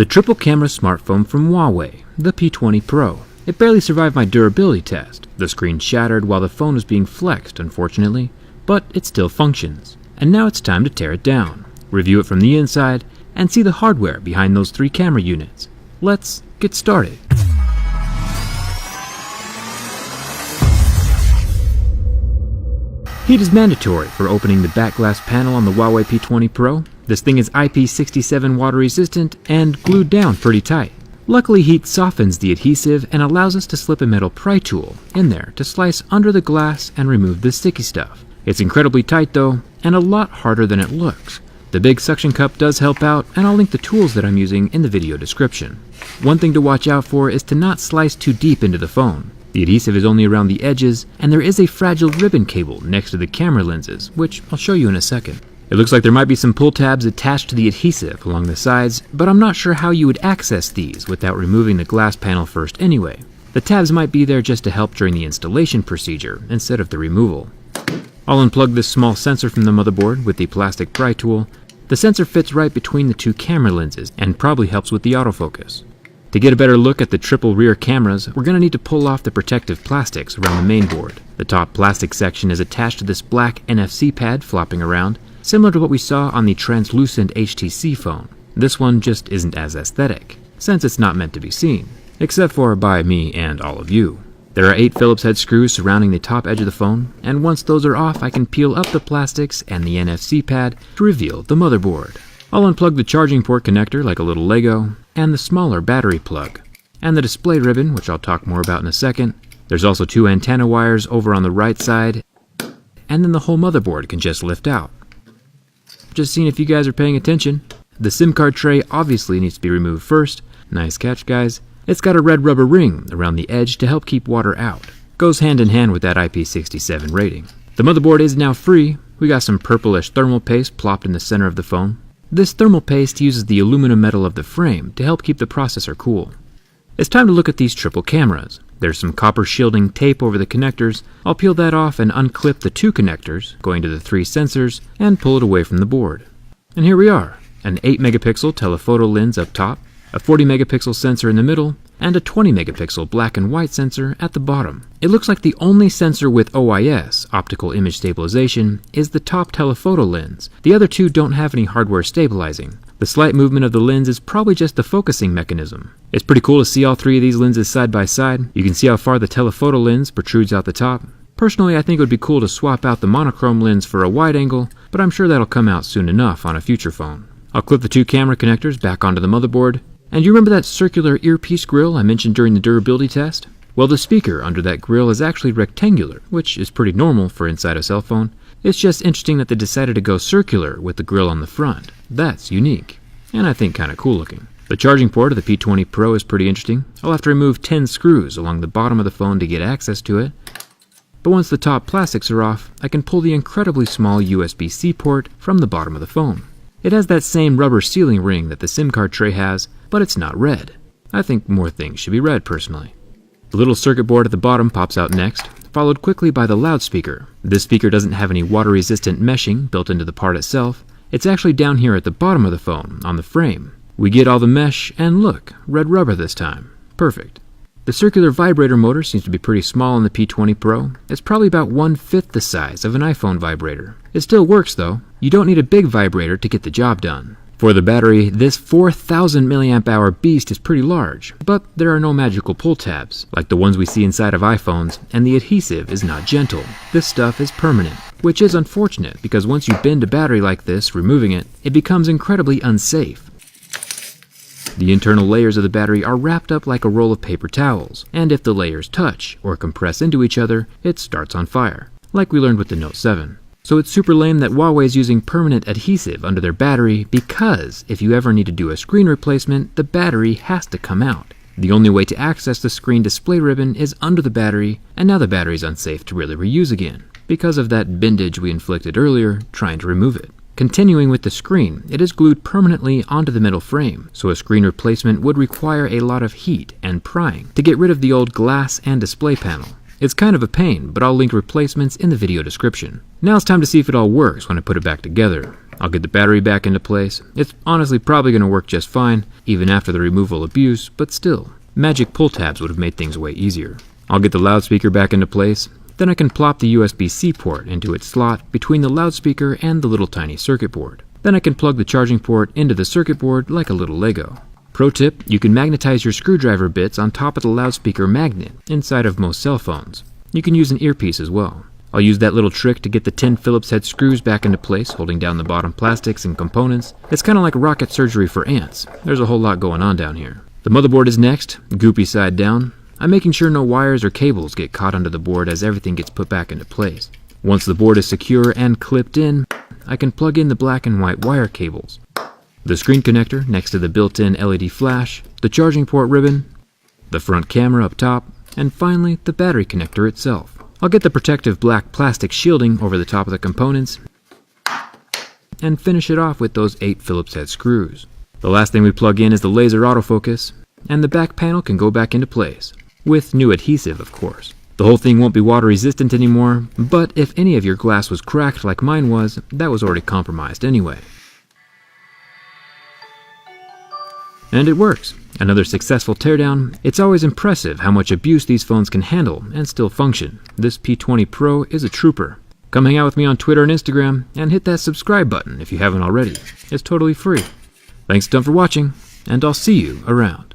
The triple camera smartphone from Huawei, the P20 Pro. It barely survived my durability test. The screen shattered while the phone was being flexed, unfortunately, but it still functions. And now it's time to tear it down, review it from the inside, and see the hardware behind those 3 camera units. Let's get started. Heat is mandatory for opening the back glass panel on the Huawei P20 Pro. This thing is IP67 water resistant and glued down pretty tight. Luckily, heat softens the adhesive and allows us to slip a metal pry tool in there to slice under the glass and remove the sticky stuff. It's incredibly tight though, and a lot harder than it looks. The big suction cup does help out, and I'll link the tools that I'm using in the video description. One thing to watch out for is to not slice too deep into the phone. The adhesive is only around the edges, and there is a fragile ribbon cable next to the camera lenses, which I'll show you in a second. It looks like there might be some pull tabs attached to the adhesive along the sides, but I'm not sure how you would access these without removing the glass panel first anyway. The tabs might be there just to help during the installation procedure instead of the removal. I'll unplug this small sensor from the motherboard with the plastic pry tool. The sensor fits right between the 2 camera lenses and probably helps with the autofocus. To get a better look at the triple rear cameras, we're going to need to pull off the protective plastics around the main board. The top plastic section is attached to this black NFC pad flopping around, similar to what we saw on the translucent HTC phone. This one just isn't as aesthetic, since it's not meant to be seen, except for by me and all of you. There are 8 Phillips head screws surrounding the top edge of the phone, and once those are off, I can peel up the plastics and the NFC pad to reveal the motherboard. I'll unplug the charging port connector like a little Lego, and the smaller battery plug, and the display ribbon, which I'll talk more about in a second. There's also 2 antenna wires over on the right side, and then the whole motherboard can just lift out. Just seeing if you guys are paying attention. The SIM card tray obviously needs to be removed first. Nice catch, guys. It's got a red rubber ring around the edge to help keep water out. Goes hand in hand with that IP67 rating. The motherboard is now free. We got some purplish thermal paste plopped in the center of the phone. This thermal paste uses the aluminum metal of the frame to help keep the processor cool. It's time to look at these triple cameras. There's some copper shielding tape over the connectors. I'll peel that off and unclip the 2 connectors, going to the 3 sensors, and pull it away from the board. And here we are, an 8 megapixel telephoto lens up top, a 40 megapixel sensor in the middle, and a 20 megapixel black and white sensor at the bottom. It looks like the only sensor with OIS, optical image stabilization, is the top telephoto lens. The other 2 don't have any hardware stabilizing. The slight movement of the lens is probably just the focusing mechanism. It's pretty cool to see all 3 of these lenses side by side. You can see how far the telephoto lens protrudes out the top. Personally, I think it would be cool to swap out the monochrome lens for a wide angle, but I'm sure that'll come out soon enough on a future phone. I'll clip the 2 camera connectors back onto the motherboard. And you remember that circular earpiece grill I mentioned during the durability test? Well, the speaker under that grill is actually rectangular, which is pretty normal for inside a cell phone. It's just interesting that they decided to go circular with the grill on the front. That's unique, and I think kind of cool looking. The charging port of the P20 Pro is pretty interesting. I'll have to remove 10 screws along the bottom of the phone to get access to it. But once the top plastics are off, I can pull the incredibly small USB-C port from the bottom of the phone. It has that same rubber sealing ring that the SIM card tray has, but it's not red. I think more things should be red, personally. The little circuit board at the bottom pops out next, followed quickly by the loudspeaker. This speaker doesn't have any water-resistant meshing built into the part itself. It's actually down here at the bottom of the phone, on the frame. We get all the mesh, and look, red rubber this time. Perfect. The circular vibrator motor seems to be pretty small on the P20 Pro. It's probably about 1/5 the size of an iPhone vibrator. It still works though. You don't need a big vibrator to get the job done. For the battery, this 4,000 mAh beast is pretty large, but there are no magical pull tabs, like the ones we see inside of iPhones, and the adhesive is not gentle. This stuff is permanent, which is unfortunate because once you bend a battery like this, removing it, it becomes incredibly unsafe. The internal layers of the battery are wrapped up like a roll of paper towels, and if the layers touch or compress into each other, it starts on fire, like we learned with the Note 7. So it's super lame that Huawei is using permanent adhesive under their battery because if you ever need to do a screen replacement, the battery has to come out. The only way to access the screen display ribbon is under the battery, and now the battery is unsafe to really reuse again because of that bendage we inflicted earlier trying to remove it. Continuing with the screen, it is glued permanently onto the metal frame, so a screen replacement would require a lot of heat and prying to get rid of the old glass and display panel. It's kind of a pain, but I'll link replacements in the video description. Now it's time to see if it all works when I put it back together. I'll get the battery back into place. It's honestly probably going to work just fine, even after the removal abuse, but still, magic pull tabs would have made things way easier. I'll get the loudspeaker back into place, then I can plop the USB-C port into its slot between the loudspeaker and the little tiny circuit board. Then I can plug the charging port into the circuit board like a little Lego. Pro tip, you can magnetize your screwdriver bits on top of the loudspeaker magnet inside of most cell phones. You can use an earpiece as well. I'll use that little trick to get the 10 Phillips head screws back into place, holding down the bottom plastics and components. It's kind of like rocket surgery for ants. There's a whole lot going on down here. The motherboard is next, goopy side down. I'm making sure no wires or cables get caught under the board as everything gets put back into place. Once the board is secure and clipped in, I can plug in the black and white wire cables, the screen connector next to the built-in LED flash, the charging port ribbon, the front camera up top, and finally the battery connector itself. I'll get the protective black plastic shielding over the top of the components and finish it off with those 8 Phillips head screws. The last thing we plug in is the laser autofocus, and the back panel can go back into place, with new adhesive of course. The whole thing won't be water resistant anymore, but if any of your glass was cracked like mine was, that was already compromised anyway. And it works. Another successful teardown. It's always impressive how much abuse these phones can handle and still function. This P20 Pro is a trooper. Come hang out with me on Twitter and Instagram, and hit that subscribe button if you haven't already. It's totally free. Thanks a ton for watching, and I'll see you around.